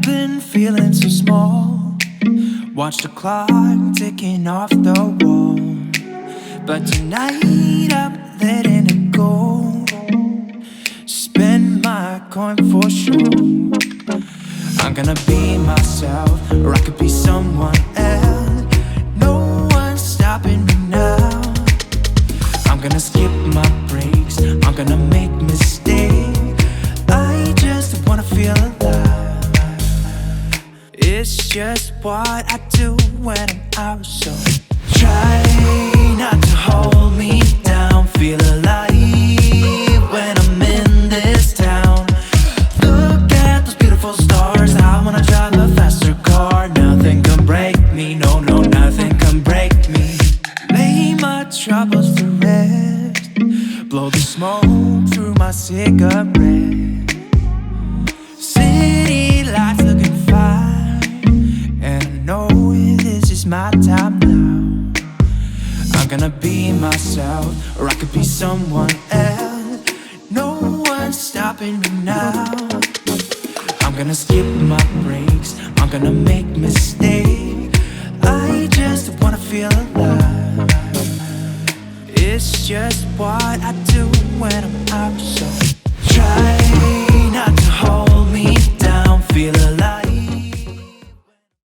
been feeling so small. Watch the clock ticking off the wall. But tonight I'm letting it go. Spend my coin for sure. I'm gonna be myself, or I could be someone else. No one's stopping me now. I'm gonna skip my breaks, I'm gonna make mistakes. I just wanna feel alive. It's just what I do when I'm out, so try not to hold me down. Feel alive when I'm in this town. Look at those beautiful stars. I wanna drive a faster car. Nothing can break me, no, no, nothing can break me. Lay my troubles to rest. Blow the smoke through my cigarette. City lights looking fine, and I know this is my time now. I'm gonna be myself, or I could be someone else. No one's stopping me now. I'm gonna skip my breaks, I'm gonna make mistakes. I just wanna feel alive. It's just what I do when I'm out, so try not to hold me down. Feel alive